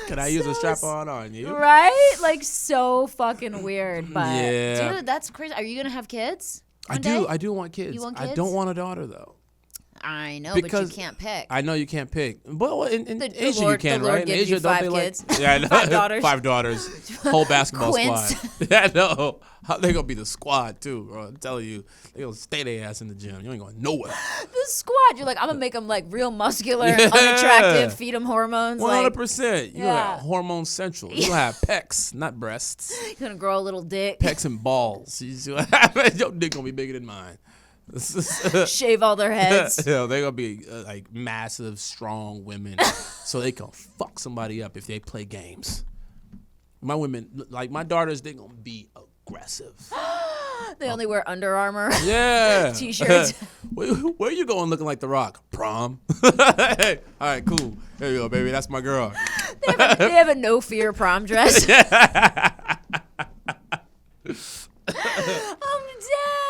B: Can I use a strap-on on you?
A: Right? Like, so fucking weird. But,
B: yeah.
A: Dude, that's crazy. Are you going to have kids?
B: I do want kids.
A: You want kids?
B: I don't want a daughter, though.
A: I know, but you can't pick.
B: I know you can't pick. But in Asia
A: Lord,
B: you can, right? In Asia, don't they
A: kids.
B: Yeah, I know.
A: 5 daughters.
B: 5 daughters. Whole basketball squad. Yeah, I know. They gonna be the squad too, bro. I'm telling you, they gonna stay their ass in the gym. You ain't going nowhere.
A: The squad. You're like, I'm gonna make them like real muscular, unattractive, feed them hormones.
B: 100%. You have hormone central. You have pecs, not breasts.
A: You're gonna grow a little dick.
B: Pecs and balls. Your dick gonna be bigger than mine.
A: Shave all their heads.
B: They're gonna be like massive, strong women, so they can fuck somebody up if they play games. My women, like my daughters, they gonna be aggressive.
A: They only wear Under Armour.
B: Yeah.
A: T-shirts.
B: Where you going looking like The Rock? Prom. All right, cool. There you go, baby. That's my girl.
A: They have a no fear prom dress.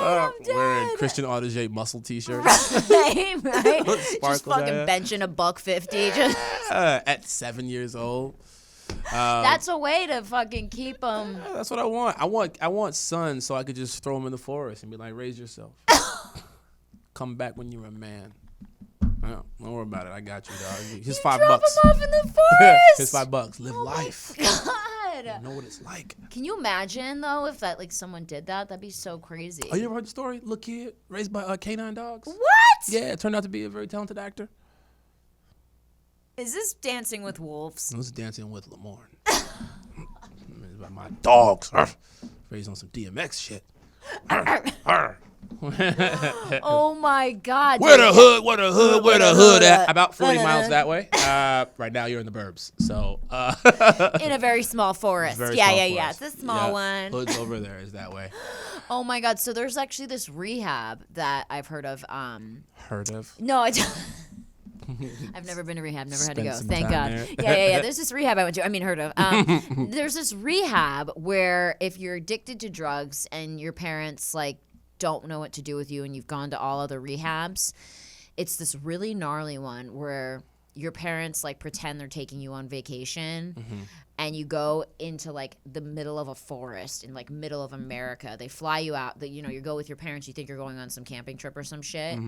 A: I'm dead.
B: Wearing Christian Audigier muscle t-shirts.
A: Right. Just fucking benching $150. Just
B: at 7 years old.
A: That's a way to fucking keep them.
B: Yeah, that's what I want. I want sons so I could just throw them in the forest and be like, raise yourself. Come back when you're a man. Don't worry about it. I got you, dog. Here's $5.
A: Drop them off in the forest.
B: Here's $5. Live life.
A: God.
B: You know what it's like.
A: Can you imagine though if that someone did that? That'd be so crazy.
B: Oh, you ever heard the story? Little kid raised by canine dogs.
A: What?
B: Yeah, it turned out to be a very talented actor.
A: Is this Dancing with Wolves?
B: I was dancing with Lamorne. My dogs. Raised on some DMX shit.
A: Oh my God.
B: Where the hood at? About 40 miles that way. Right now you're in the burbs. So
A: in a very small forest.
B: Forest.
A: It's a small one.
B: Hood's over there is that way.
A: Oh my God. So there's actually this rehab that I've heard of.
B: Heard of?
A: No, I don't. I've never been to rehab, never had to go. Thank God.
B: There.
A: Yeah. There's this rehab I went to. Heard of. There's this rehab where if you're addicted to drugs and your parents don't know what to do with you and you've gone to all other rehabs, it's this really gnarly one where your parents pretend they're taking you on vacation and you go into the middle of a forest in middle of America. They fly you out. You go with your parents. You think you're going on some camping trip or some shit.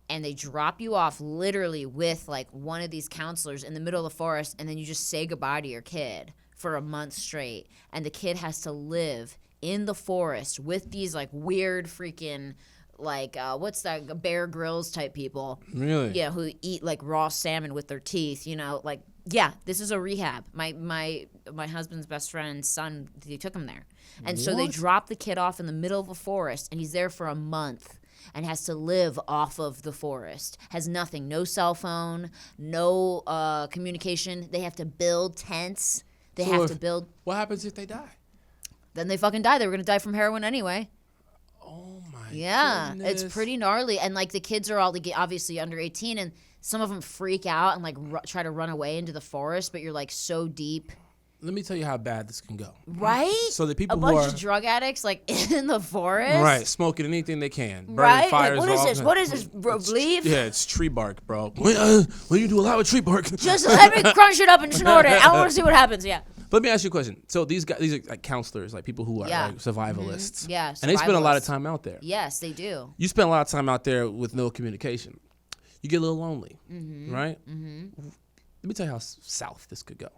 A: And they drop you off literally with one of these counselors in the middle of the forest, and then you just say goodbye to your kid for a month straight. And the kid has to live in the forest with these weird freaking what's that, Bear Grylls type people.
B: Really?
A: Yeah, who eat raw salmon with their teeth, yeah, this is a rehab. My husband's best friend's son, they took him there. And so they drop the kid off in the middle of a forest, and he's there for a month. And has to live off of the forest. Has nothing. No cell phone. No communication. They have to build tents. They have to build.
B: What happens if they die?
A: Then they fucking die. They were gonna die from heroin anyway.
B: Oh my
A: It's
B: goodness.
A: pretty gnarly. And like the kids are all obviously under 18, and some of them freak out and like try to run away into the forest, but you're like so deep.
B: Let me tell you how bad this can go.
A: Right?
B: So the people
A: a
B: who
A: bunch
B: are
A: of drug addicts like in the forest.
B: right, smoking anything they can, burning
A: Right?
B: fires.
A: Like, what is this? Leaf?
B: Yeah, it's tree bark, bro. What do you do a lot with tree bark?
A: Just let me crunch it up and snort it. I want to see what happens. Yeah.
B: Let me ask you a question. So these are like counselors, like people who are
A: Yeah.
B: like survivalists.
A: Yeah,
B: and they spend a lot of
A: survivalists.
B: time out there.
A: Yes, they do.
B: You spend a lot of time out there with no communication. You get a little lonely, right? Let me tell you how south this could go.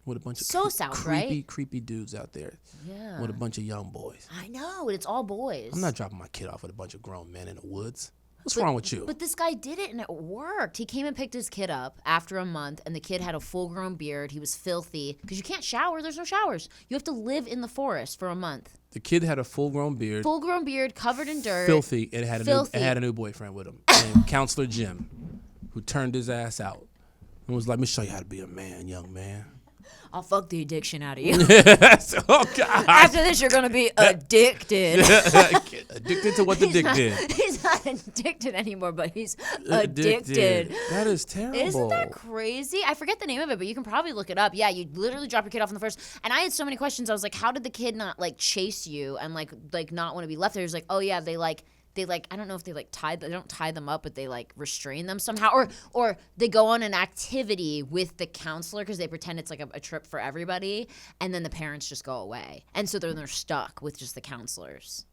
B: With a bunch of creepy dudes out there.
A: Yeah.
B: With a bunch of young boys.
A: I know. It's all boys.
B: I'm not dropping my kid off with a bunch of grown men in the woods. What's wrong with you?
A: But this guy did it and it worked. He came and picked his kid up after a month, and the kid had a full-grown beard. He was filthy because you can't shower. There's no showers. You have to live in the forest for a month.
B: The kid had a full-grown beard.
A: Full-grown beard, covered in dirt.
B: Filthy. And it had a new boyfriend with him named Counselor Jim, who turned his ass out and was like, "Let me show you how to be a man, young man."
A: I'll fuck the addiction out of you.
B: Oh, God.
A: After this, you're going to be addicted.
B: Addicted to what the dick did.
A: He's not addicted anymore, but he's addicted.
B: That is terrible.
A: Isn't that crazy? I forget the name of it, but you can probably look it up. Yeah, you literally drop your kid off in the first. And I had so many questions. I was like, how did the kid not like chase you and like not want to be left there? He was like, oh yeah, they I don't know if they don't tie them up, but they like restrain them somehow, or they go on an activity with the counselor because they pretend it's like a trip for everybody, and then the parents just go away, and so they're stuck with just the counselors.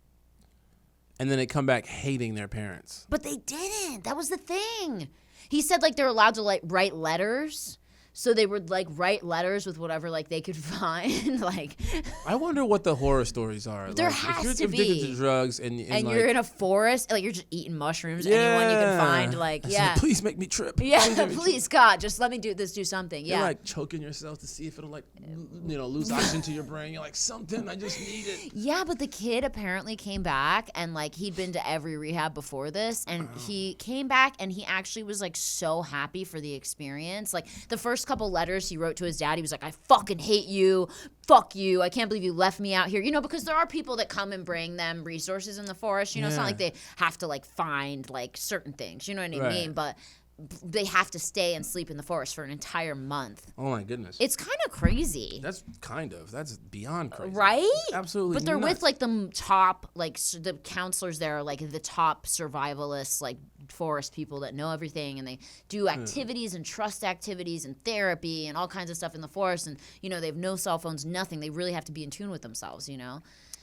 B: And then they come back hating their parents.
A: But they didn't. That was the thing. He said like they're allowed to like write letters. So they would like write letters with whatever like they could find. Like,
B: I wonder what the horror stories are.
A: There
B: like,
A: has
B: if
A: to
B: you're addicted
A: be.
B: to drugs and
A: like, you're in a forest, like you're just eating mushrooms.
B: yeah.
A: Anyone you can find, like,
B: It's
A: yeah.
B: like, please make me trip.
A: Yeah, please, God, just let me do something.
B: You're
A: Yeah.
B: like choking yourself to see if it'll like, lose oxygen to your brain. You're like, something, I just need it.
A: Yeah, but the kid apparently came back and like he'd been to every rehab before this, and he came back and he actually was like so happy for the experience. Like the first couple letters he wrote to his dad, he was like, I fucking hate you. Fuck you. I can't believe you left me out here. Because there are people that come and bring them resources in the forest. It's not like they have to like find like certain things. You know what I mean? But they have to stay and sleep in the forest for an entire month.
B: Oh my goodness.
A: It's kind of crazy.
B: That's beyond crazy.
A: Right?
B: Absolutely.
A: But they're
B: nuts.
A: with like the top, like the counselors there are like the top survivalists, like forest people that know everything, and they do activities and trust activities and therapy and all kinds of stuff in the forest. And, they have no cell phones, nothing. They really have to be in tune with themselves,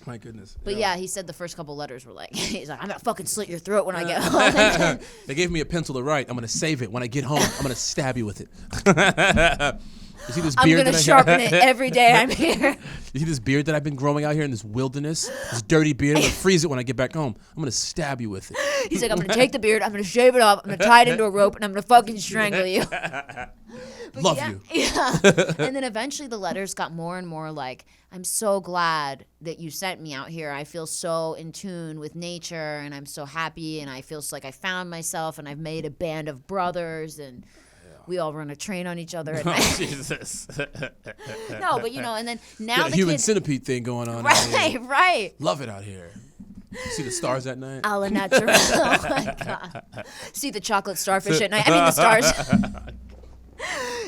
B: My goodness.
A: But yeah, he said the first couple letters were like, he's like, I'm going to fucking slit your throat when I get home.
B: They gave me a pencil to write. I'm going to save it. When I get home, I'm going to stab you with it. You see this
A: I'm
B: beard
A: going to sharpen it every day I'm here.
B: You see this beard that I've been growing out here in this wilderness? This dirty beard. I'm going to freeze it when I get back home. I'm going to stab you with it.
A: He's like, I'm going to take the beard, I'm going to shave it off, I'm going to tie it into a rope, and I'm going to fucking strangle you.
B: Love you.
A: Yeah. And then eventually the letters got more and more like, I'm so glad that you sent me out here. I feel so in tune with nature, and I'm so happy, and I feel like I found myself, and I've made a band of brothers, and we all run a train on each other at night.
B: Oh, Jesus.
A: No, but and then now
B: Got a
A: the
B: human
A: kid,
B: centipede thing going on out here.
A: right.
B: Love it out here. You see the stars at night?
A: A la natural. Oh my God. See the chocolate starfish at night. I mean the stars.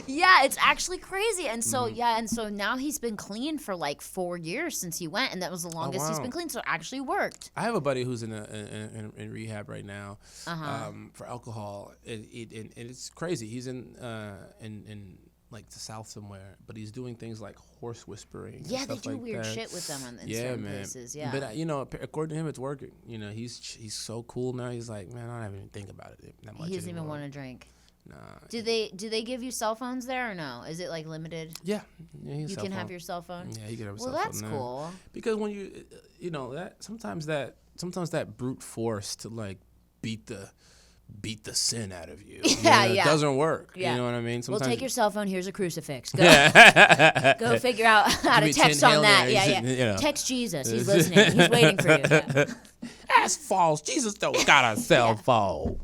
A: Yeah, it's actually crazy. And so, and so now he's been clean for like 4 years since he went, and that was the longest he's been clean, so it actually worked.
B: I have a buddy who's in rehab right now for alcohol, and it's crazy. He's in like the South somewhere, but he's doing things like horse whispering.
A: Yeah, they
B: stuff
A: do
B: like
A: weird
B: that.
A: shit with them in certain places. Yeah,
B: but according to him, it's working. He's so cool now. He's like, man, I don't even think about it that much.
A: He doesn't even
B: anymore.
A: want to drink.
B: Nah.
A: Do they give you cell phones there or no? Is it like limited?
B: Yeah,
A: you can have your cell phone.
B: Yeah, you can have a
A: well,
B: cell phone.
A: that's cool.
B: Because when that sometimes that brute force to like beat the sin out of you. It doesn't work.
A: Yeah.
B: You know what I mean?
A: Well,
B: Sometimes
A: take your cell phone. Here's a crucifix. Go, go figure out how to
B: me
A: text
B: 10
A: on
B: Hail
A: that.
B: Marys,
A: Yeah. Text Jesus. He's listening. He's waiting for you. Yeah.
B: That's false. Jesus don't got a cell phone.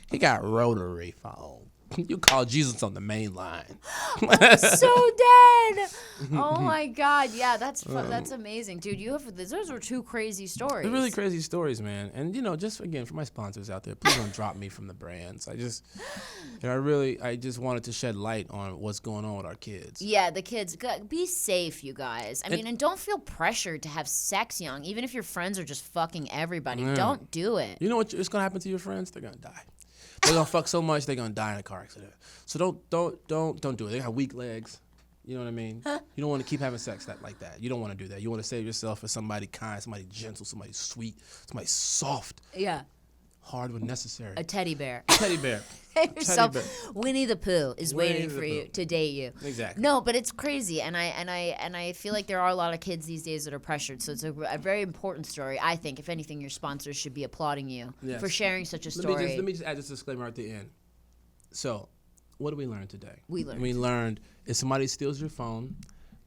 B: He got rotary phone. You call Jesus on the main line.
A: So dead. Oh my God. Yeah, that's amazing, dude. Those were two crazy stories.
B: They're really crazy stories, man. And just again for my sponsors out there, please don't drop me from the brands. I just wanted to shed light on what's going on with our kids.
A: Yeah, the kids. Be safe, you guys. I mean, and don't feel pressured to have sex young, even if your friends are just fucking everybody. Don't do it.
B: You know what's gonna happen to your friends? They're gonna die. They're gonna fuck so much they're gonna die in a car accident. So don't do it. They got weak legs. You know what I mean? You don't want to keep having sex like that. You don't want to do that. You want to save yourself for somebody kind, somebody gentle, somebody sweet, somebody soft.
A: Yeah.
B: Hard when necessary.
A: A teddy bear.
B: Teddy bear.
A: Winnie the Pooh is waiting for you to date you.
B: Exactly.
A: No, but it's crazy, and I feel like there are a lot of kids these days that are pressured. So it's a very important story. I think, if anything, your sponsors should be applauding you for sharing such a story.
B: Let me just add this disclaimer at the end. So, what did we learn today?
A: We
B: learned if somebody steals your phone,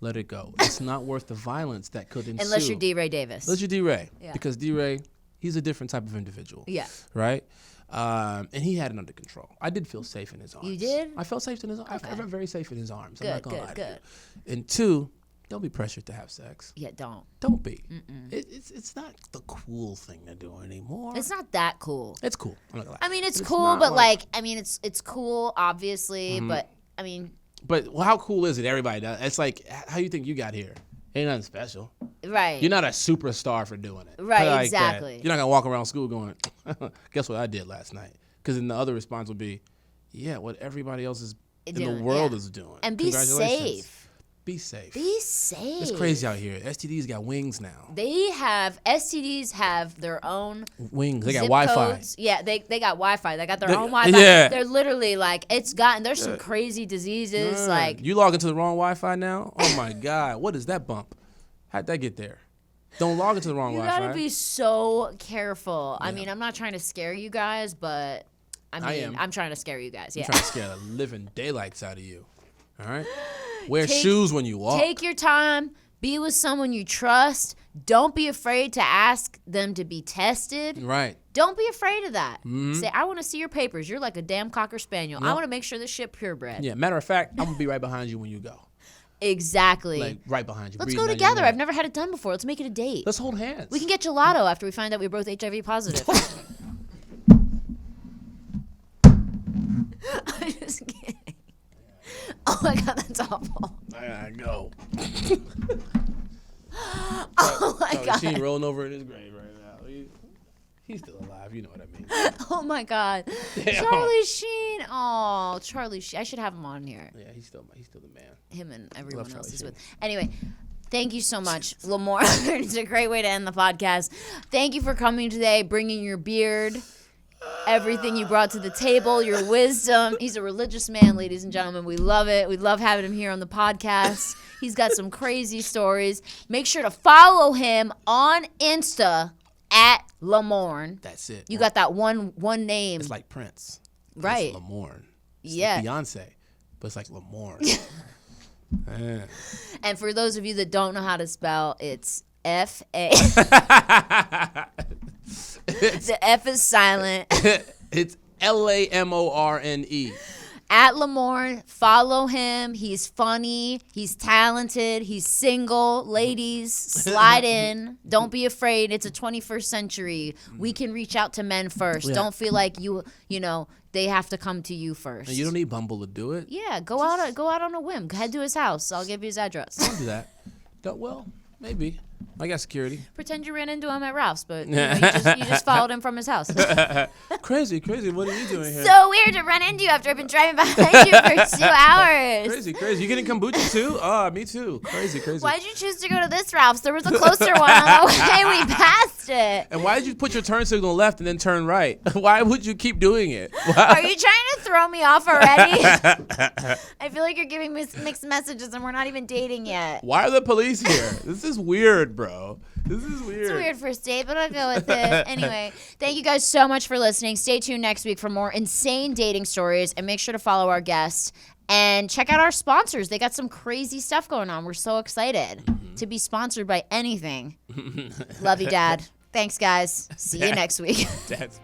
B: let it go. It's not worth the violence that could ensue.
A: Unless you're D-Ray Davis.
B: Unless you're D-Ray.
A: Yeah.
B: Because D-Ray, he's a different type of individual.
A: Yeah.
B: Right? And he had it under control. I did feel safe in his arms.
A: You did?
B: I felt safe in his arms. I felt very safe in his arms. I'm not gonna lie to you. And two, don't be pressured to have sex.
A: Yeah, don't.
B: Don't be. It's not the cool thing to do anymore.
A: It's not that cool.
B: It's cool. I'm not gonna lie.
A: I mean, it's cool, but it's cool, obviously, but I mean.
B: But how cool is it? Everybody does. It's like, how you think you got here? Ain't nothing special.
A: Right.
B: You're not a superstar for doing it.
A: Right,
B: like
A: exactly.
B: That. You're not going to walk around school going, guess what I did last night? Because then the other response would be, yeah, what everybody else is in the world is doing.
A: And be safe.
B: Be safe.
A: Be safe.
B: It's crazy out here. STDs got wings now.
C: STDs have their own
B: wings. They got
C: zip
B: Wi-Fi.
C: codes. Yeah, they got Wi-Fi. They got their own Wi-Fi.
B: Yeah.
C: They're literally like, there's some crazy diseases. Like,
B: you log into the wrong Wi-Fi now? Oh my God. What is that bump? How'd that get there? Don't log into the wrong Wi-Fi.
C: You gotta be so careful. Yeah. I mean, I'm not trying to scare you guys, but I'm trying to scare you guys. Yeah.
B: I'm trying to scare the living daylights out of you. All right? Wear shoes when you walk.
C: Take your time. Be with someone you trust. Don't be afraid to ask them to be tested.
B: Right.
C: Don't be afraid of that. Say, I want to see your papers. You're like a damn Cocker Spaniel.
B: Nope.
C: I want to make sure this shit purebred.
B: Yeah, matter of fact, I'm going to be right behind you when you go.
C: Exactly.
B: Like, right behind you.
C: Let's go together. I've never had it done before. Let's make it a date.
B: Let's hold hands.
C: We can get gelato after we find out we're both HIV positive. I'm just kidding. Oh my God, that's awful.
B: I gotta go.
C: Oh my God.
B: Sheen rolling over in his grave right now. He's still alive. You know what I mean.
C: Oh my God.
B: Damn.
C: Charlie Sheen. Oh, Charlie Sheen. I should have him on here.
B: Yeah, he's still the man.
C: Him and everyone else
B: Charlie
C: he's
B: Sheen.
C: with. Anyway, thank you so much, Lamorne. It's a great way to end the podcast. Thank you for coming today, bringing your beard, everything you brought to the table, your wisdom. He's a religious man, ladies and gentlemen. We love it. We love having him here on the podcast. He's got some crazy stories. Make sure to follow him on Insta at Lamorne.
B: That's it.
C: You got that one name.
B: It's like Prince.
C: Right.
B: It's Lamorne. It's
C: Yeah.
B: like Beyonce, but it's like Lamorne.
C: And for those of you that don't know how to spell, it's F-A. The F is silent.
B: It's Lamorne.
C: At Lamorne, follow him. He's funny. He's talented. He's single. Ladies, slide in. Don't be afraid. It's a 21st century. We can reach out to men first.
B: Yeah.
C: Don't feel like they have to come to you first.
B: And you don't need Bumble to do it.
C: Yeah, go out on a whim. Head to his house. I'll give you his address.
B: Don't do that. Well, maybe. I got security.
C: Pretend you ran into him at Ralph's, but you just followed him from his house.
B: Crazy. What are you doing here?
C: So weird to run into you after I've been driving behind you for 2 hours.
B: Crazy. You getting kombucha too? Me too. Crazy.
C: Why'd you choose to go to this Ralph's? There was a closer one on the way. We passed it.
B: And why did you put your turn signal left and then turn right? Why would you keep doing it?
C: Are you trying to throw me off already? I feel like you're giving me mixed messages and we're not even dating yet.
B: Why are the police here? This is weird, bro. This is weird.
C: It's a weird first date, but I'll go with it. Anyway, thank you guys so much for listening. Stay tuned next week for more insane dating stories, and make sure to follow our guests and check out our sponsors. They got some crazy stuff going on. We're so excited to be sponsored by anything. Love you, Dad. Thanks, guys. See you next week.
B: That's